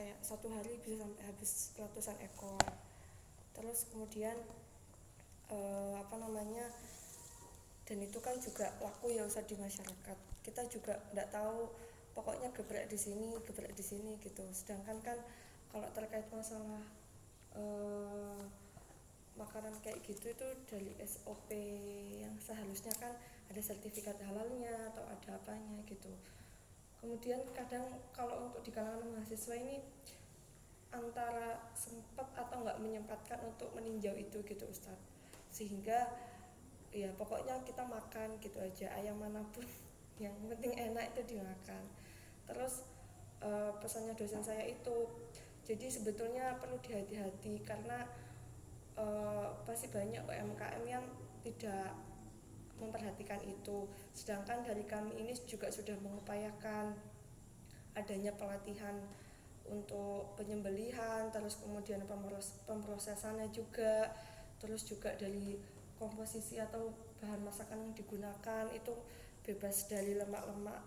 kayak satu hari bisa sampai habis ratusan ekor. Terus kemudian dan itu kan juga laku ya Ustaz di masyarakat. Kita juga nggak tahu, pokoknya geprek di sini gitu. Sedangkan kan kalau terkait masalah makanan kayak gitu itu dari SOP yang seharusnya kan ada sertifikat halalnya atau ada apanya gitu. Kemudian kadang kalau untuk di kalangan mahasiswa ini antara sempat atau nggak menyempatkan untuk meninjau itu gitu Ustaz, sehingga ya pokoknya kita makan gitu aja, ayam manapun yang penting enak itu dimakan. Terus pesannya dosen saya itu, jadi sebetulnya perlu dihati-hati karena pasti banyak UMKM yang tidak memperhatikan itu. Sedangkan dari kami ini juga sudah mengupayakan adanya pelatihan untuk penyembelihan, terus kemudian pemrosesannya juga, terus juga dari komposisi atau bahan masakan yang digunakan itu bebas dari lemak-lemak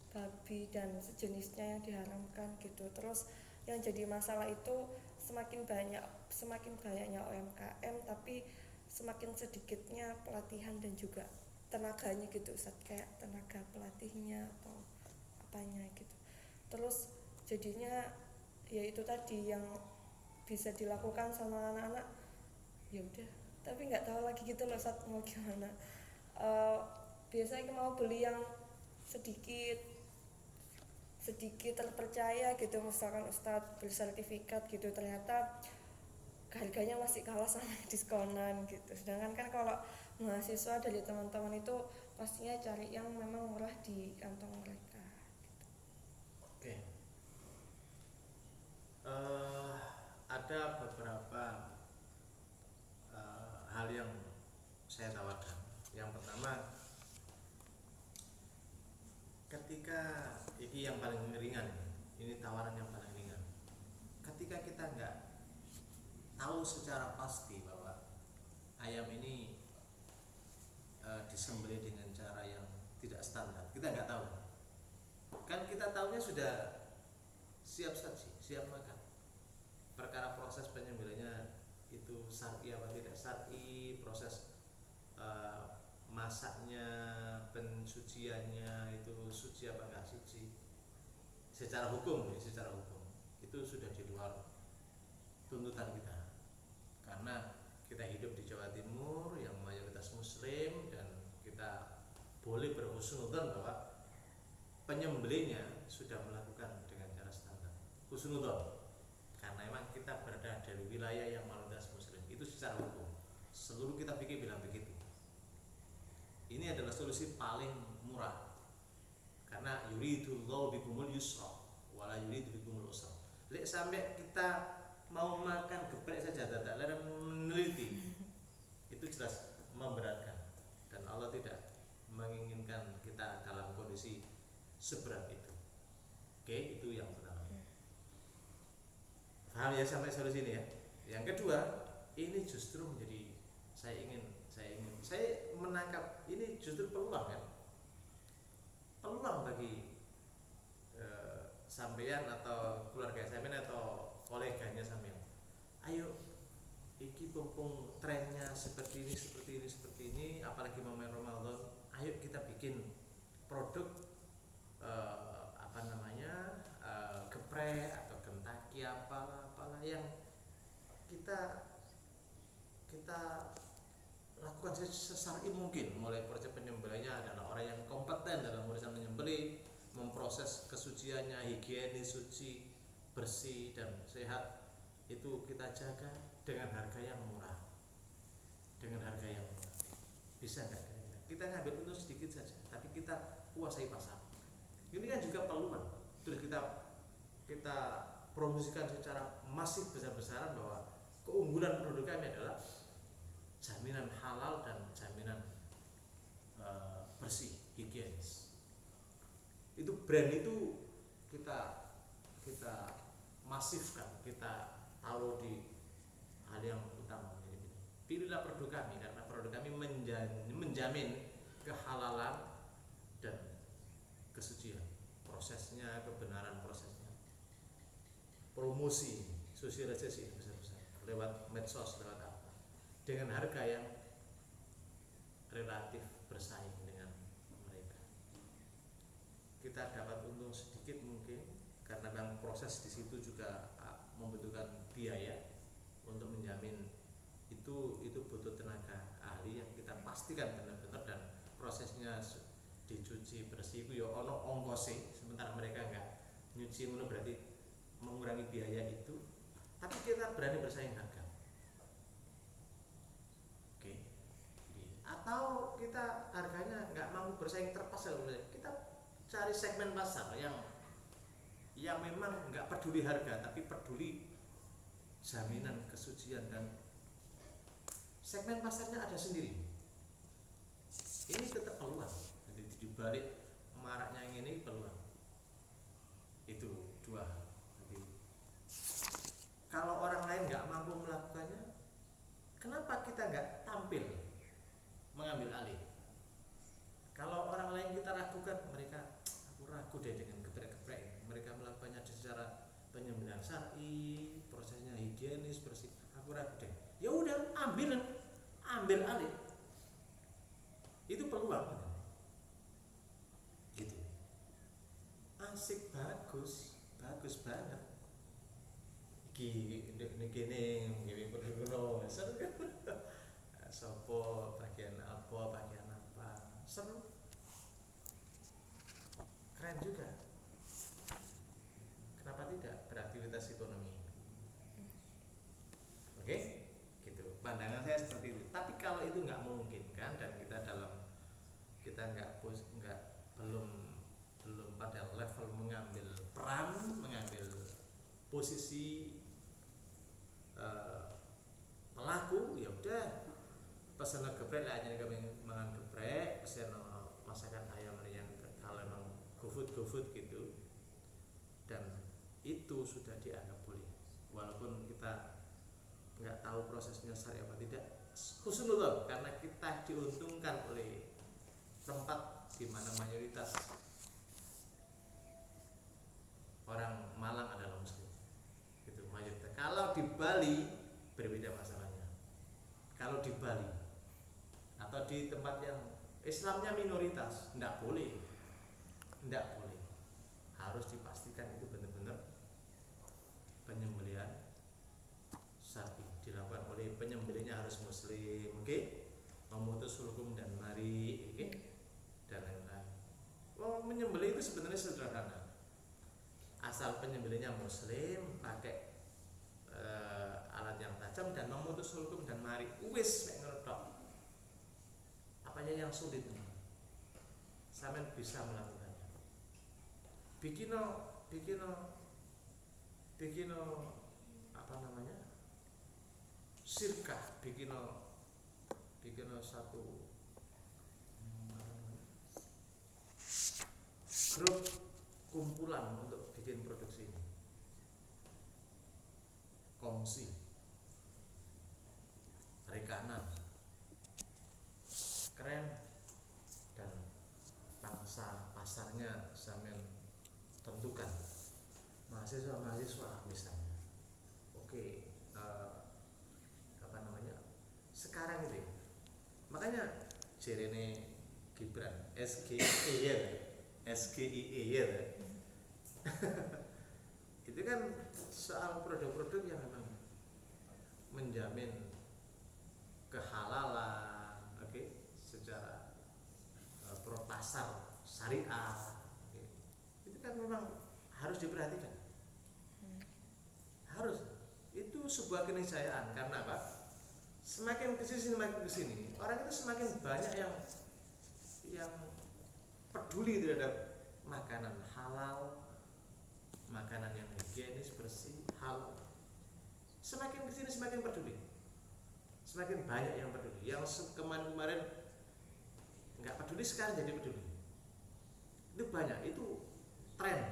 babi dan sejenisnya yang diharamkan gitu. Terus yang jadi masalah itu semakin banyaknya UMKM tapi semakin sedikitnya pelatihan dan juga tenaganya gitu Ustaz, kayak tenaga pelatihnya atau apanya gitu. Terus jadinya ya itu tadi yang bisa dilakukan sama anak-anak ya udah, tapi nggak tahu lagi gitu loh Ustaz mau gimana. Biasanya mau beli yang sedikit sedikit terpercaya gitu, misalkan Ustadz bersertifikat gitu, ternyata harganya masih kalah sama diskonan gitu. Sedangkan kan kalau mahasiswa dari teman-teman itu pastinya cari yang memang murah di kantong mereka gitu. Oke. Ada beberapa hal yang saya tawarkan. Yang pertama, ketika ini yang paling ringan, ini tawaran yang paling ringan. Ketika kita nggak tahu secara pasti bahwa ayam ini disembelih dengan cara yang tidak standar, kita nggak tahu. Kan kita tahunya sudah siap saji, siap makan. Perkara proses penyembelihnya itu syar'i apa tidak syar'i, proses masaknya, pensuciannya itu suci apa enggak suci, secara hukum itu sudah di luar tuntutan kita, karena kita hidup di Jawa Timur yang mayoritas muslim dan kita boleh berhusnudzon bahwa penyembelihnya sudah melakukan dengan cara standar, husnudzon, karena memang kita berada dari wilayah yang mayoritas muslim. Itu secara hukum seluruh kita pikir bilang begitu. Ini adalah solusi paling murah, karena yuridullahu bikumul yusra wala yuridu bikumul usra. Lek sampai kita mau makan geprek saja tidak ada meneliti, itu jelas memberatkan, dan Allah tidak menginginkan kita dalam kondisi seberat itu. Oke, itu yang pertama. Paham ya sampai solusi ini ya. Yang kedua, ini justru menjadi saya menangkap ini justru peluang kan, peluang bagi sampean atau keluarga sampean atau koleganya sampean. Ayo, iki mumpung trennya seperti ini, apalagi momen Ramadan, ayo kita bikin produk geprek atau Kentucky apalah yang kita lakukan sesari mungkin. Mulai proses penyembelihnya adalah orang yang kompeten dalam urusan menyembelih, memproses kesuciannya, higienis, suci, bersih dan sehat, itu kita jaga dengan harga yang murah. Bisa nggak? Kita ngambil untung sedikit saja, tapi kita kuasai pasar. Ini kan juga peluang. Terus kita promosikan secara masif besar-besaran bahwa keunggulan produk kami adalah jaminan halal dan jaminan bersih, higienis. Itu brand itu kita masifkan, kita taruh di hal yang utama. Pilihlah produk kami karena produk kami menjamin kehalalan dan kesucian prosesnya, kebenaran prosesnya. promosi sosialisasi besar-besar lewat medsos, lewat apa, dengan harga yang relatif bersaing dengan mereka. Kita dapat untung sedikit mungkin karena memang proses di situ juga membutuhkan biaya untuk menjamin itu butuh tenaga ahli yang kita pastikan benar-benar dan prosesnya dicuci bersih itu ya ono ongkose, sementara mereka enggak nyuci itu berarti mengurangi biaya itu, tapi kita berani bersaing harga. Oke. Atau kita harganya nggak mampu bersaing, terpaksa kita cari segmen pasar yang memang nggak peduli harga tapi peduli jaminan kesucian, dan segmen pasarnya ada sendiri. Ini tetap peluang. Jadi di balik maraknya yang ini peluang. Itu dua hal. Jadi, kalau orang lain nggak mampu melakukannya, kenapa kita nggak tampil mengambil alih? Kalau orang lain kita ragukan, aku ragu deh dengan geprek-geprek. Mereka melakukannya secara penyembelihan syar'i, prosesnya higienis, bersih. Aku ragu deh. Ya udah, ambil alih. Itu peluang. Gitu. Asik, bagus banget. Gini perlu seru kan? Sopo bagian apa, seru, keren juga. Kenapa tidak beraktivitas ekonomi? Oke, gitu. Pandangan saya seperti itu. Tapi kalau itu nggak memungkinkan dan kita belum pada level mengambil peran, mengambil posisi pelaku, ya udah pesan geprek lah, aja kami makan geprek, pesan masakan ayam yang kalau memang GoFood gitu, dan itu sudah dianggap boleh, walaupun kita nggak tahu prosesnya syar'i apa tidak. Husnuzon, karena kita diuntungkan oleh tempat di mana mayoritas orang Malang adalah Muslim. Itu mayoritas. Kalau di Bali berbeda masalahnya. Kalau di Bali atau di tempat yang Islamnya minoritas, tidak boleh. Harus dipastikan itu benar-benar penyembelihan syar'i, dilakukan oleh penyembelihnya harus Muslim, oke? Memutus hukum dan mari, oke? Dan lain-lain. Menyembelih itu sebenarnya sederhana. Asal penyembelihnya Muslim, pakai alat yang tajam dan memutus hukum dan mari, wis nek ngeretok. Apanya yang sulit? Sampean bisa melakukannya. Bikino apa namanya? Sirkah, bikino satu grup kumpulan untuk bikin produksi ini. Kongsi, rekanan, keren, dan pangsa pasarnya sampean tentukan. Mahasiswa misalnya, oke, apa namanya? Sekarang ini, makanya Jerene Gibran, SGIE ya. Itu kan soal produk-produk yang memang menjamin kehalalan, oke, secara pasar syariah, oke. Itu kan memang harus diperhatikan. Harus. Itu sebuah keniscayaan. Karena apa? Semakin kesini, orang itu semakin banyak yang peduli terhadap makanan halal, makanan yang higienis, bersih, halal. Semakin kesini semakin peduli, semakin banyak yang peduli. Yang kemarin nggak peduli sekarang jadi peduli. Itu banyak, itu tren,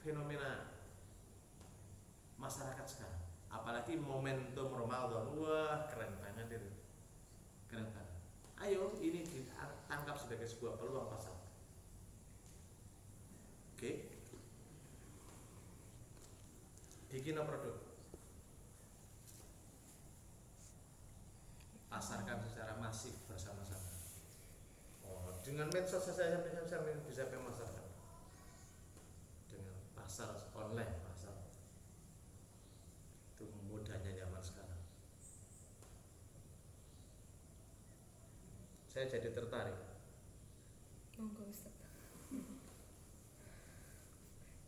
fenomena masyarakat sekarang. Apalagi momentum Ramadan, wah keren banget itu, keren banget. Ayo ini ditangkap sebagai sebuah peluang pasar. Oke. bikin produk, pasarkan secara masif bersama-sama. Dengan medsos saya bisa memasarkan dengan pasar online, pasar itu mudahnya zaman sekarang. Saya jadi tertarik. Monggo Ustaz.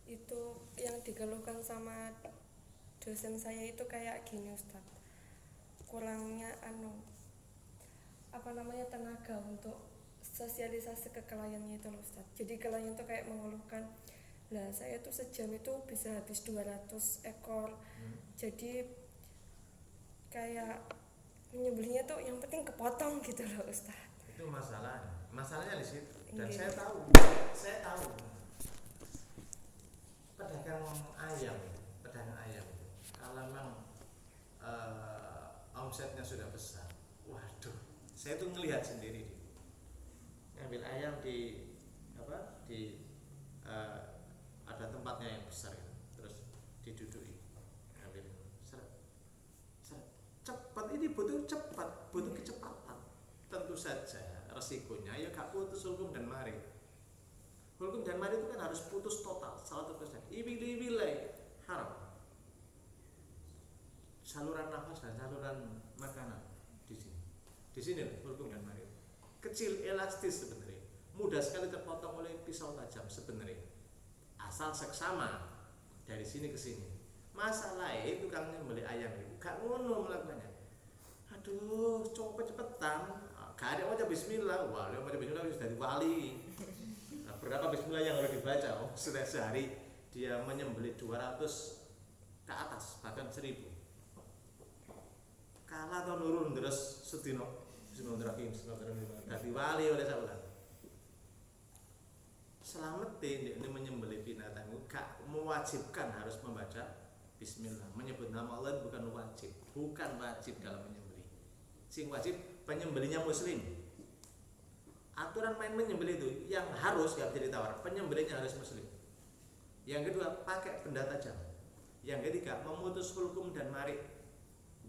Itu yang dikeluhkan sama dosen saya itu kayak gini Ustaz, kurangnya tenaga untuk sosialisasi ke kliennya itu loh Ustaz. Jadi klien itu kayak mengeluhkan, lah saya tuh sejam itu bisa habis 200 ekor. Jadi kayak menyembelihnya tuh yang penting kepotong gitu loh Ustaz. Itu masalahnya di situ. Dan Iya. saya tahu pedagang ayam itu, kalau memang omsetnya sudah besar, waduh, saya tuh ngelihat sendiri ngambil ayam di ada tempatnya yang besar itu, terus diduduki, ngambil seret, cepat, ini butuh kecepatan. Tentu saja resikonya ya gak putus hukum dan mari. Hukum dan mari itu kan harus putus total 100%. Ibil-ibilai haram. Saluran nafas dan saluran makanan di sini. Di sini hukum dan mari. Kecil, elastis sebenarnya. Mudah sekali terpotong oleh pisau tajam sebenarnya. Asal seksama dari sini ke sini. Masalahnya tukang nyembelih ayam itu gak ngono melakukannya. Aduh, cepet-cepetan. Gak ada wajah bismillah. Wah, dia wajah bismillah sudah dari wali. Nah, berapa bismillah yang harus dibaca? Sudah sehari dia menyembelih 200 ke atas, bahkan 1000. Kalah atau nurun terus sedino. Bismillahirrahmanirrahim. Dari wali oleh saulan. Selamatin ini menyembelih binatang itu gak mewajibkan harus membaca bismillah. Menyebut nama Allah bukan wajib dalam menyembelih. Sing wajib penyembelihnya muslim. Aturan main menyembelih itu yang harus gak bisa ditawar, penyembelihnya harus muslim. Yang kedua, pakai benda tajam. Yang ketiga, memutus hulkum dan marik.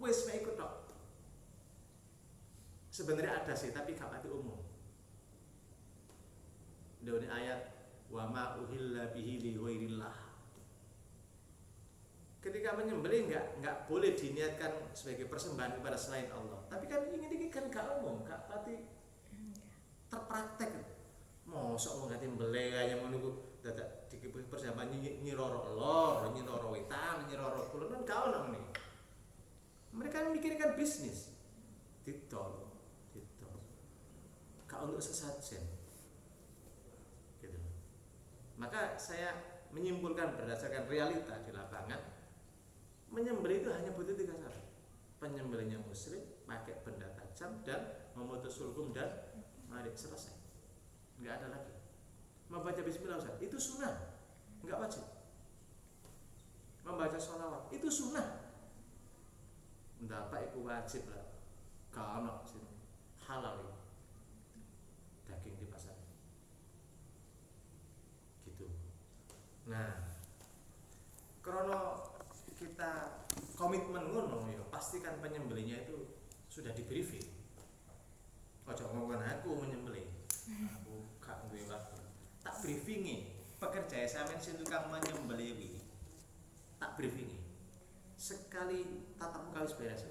Wis ikut tok. Sebenarnya ada sih, tapi gak pati umum. Dari ayat wa ma uhilla bihi li ghairillah. Ketika menyembelih enggak boleh diniatkan sebagai persembahan kepada selain Allah. Tapi kan ini kan gak umum, gak pati terpraktek. Mosok wong ngati mbeleh kaya ngono ku dadak dikipih persembahan nyiroro lor, nyiroro wetan, nyiroro kulon kan gak ono ngene. Mereka mikirkan bisnis. Didol. Gak untuk sesajen. Gitu. Maka saya menyimpulkan berdasarkan realita di lapangan, menyembelih itu hanya butuh 3 syarat. Penyembelihnya muslim, pakai benda tajam, dan memutus hulkum dan marik, selesai. Enggak ada lagi. Membaca bismillah Ustaz, itu sunnah, enggak wajib. Membaca sholawat, itu sunnah. Mendapat itu wajib lah. Kalau halal itu daging di pasar. Gitu. Nah, krono kita komitmen ngono ya, pastikan penyembelihnya itu sudah di briefing. Ojo ngomong aku menyembelih. Aku gak duwe waktu. Tak briefingi pekerja sampean sing tukang menyembelih iki. Tak briefingi. Sekali tatap muka wis beres.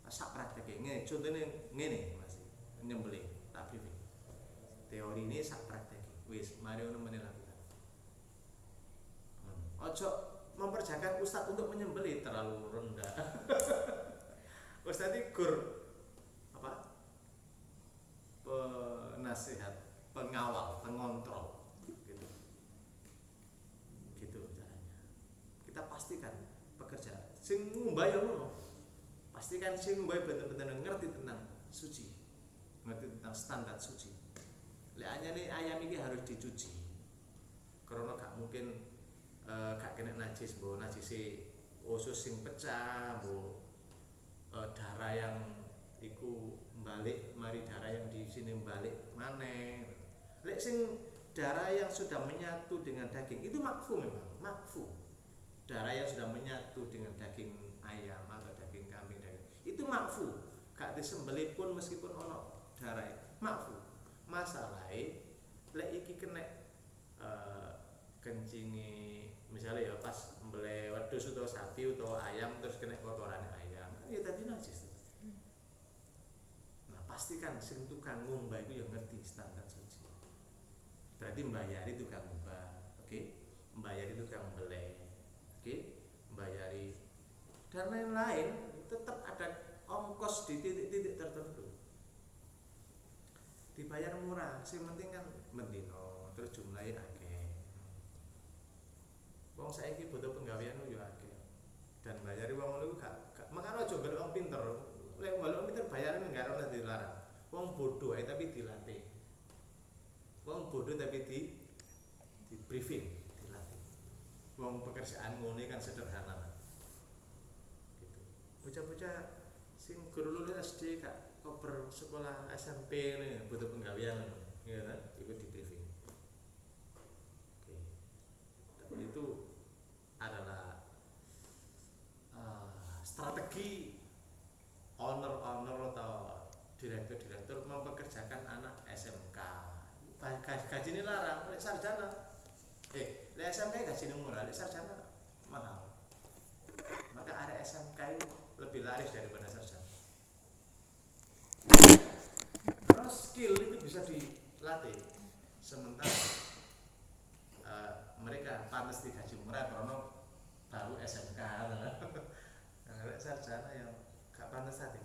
Sak praktek ngene, contone ngene Mas. Menyembelih tak briefing. Teori ini sak praktek. Wis mari ono meneh lakukan. Ojo memperjakan ustadz untuk menyembelih, terlalu rendah. Ustadz itu penasihat, pengawal, pengontrol, gitu caranya. Kita pastikan pekerja sing ngumbai ngono, pastikan sing ngumbai benar-benar ngerti tentang suci, ngerti tentang standar suci. Lek nih ayam ini harus dicuci, karena gak mungkin gak kena najis, bo najis usus sing pecah, bo darah yang iku balik, mari darah yang di sini balik maneh. Lek sing darah yang sudah menyatu dengan daging itu makfu, memang makfu. darah yang sudah menyatu dengan daging ayam atau daging kambing itu makfu, gak disembelih pun meskipun ono darah makfu. Masalahnya lek iki kena kencingi misalnya ya pas mbeleh wedhus atau sapi atau ayam terus kena kotoran ayam kan ya tadi najis. Nah pastikan sing tukang ngumbah itu yang ngerti standar suci, berarti mbayari tukang ngumbah, oke, mbayari tukang mbeleh, oke, mbayari dan lain-lain, tetap ada ongkos di titik-titik tertentu. Dibayar murah, sing penting kan mendino, terus jumlahnya akeh. Wong saiki butuh penggawean yo akeh. Dan bayari wong ngono gak makane aja golek wong pinter. Lek golek wong pinter bayaran enggak ora dilarang. Wong bodoh ae tapi dilatih. Wong bodoh tapi di briefing, dilatih. Wong pekerjaan ngono kan sederhana. Gitu. Bocah-bocah sing guru lulus SD kak koper sekolah SMP nih butuh penggawean ya kan ikut di briefing. Oke. Dan itu adalah strategi owner atau direktur mempekerjakan anak SMK. Gaji ini larang, lek sarjana. Lek SMK gaji ini murah, lek sarjana mahal. Maka area SMK itu lebih laris daripada sarjana. Karena skill itu bisa dilatih. Sementara mereka pantas digaji murah karena baru SMK. Nah, sarjana yang gak pantas tadi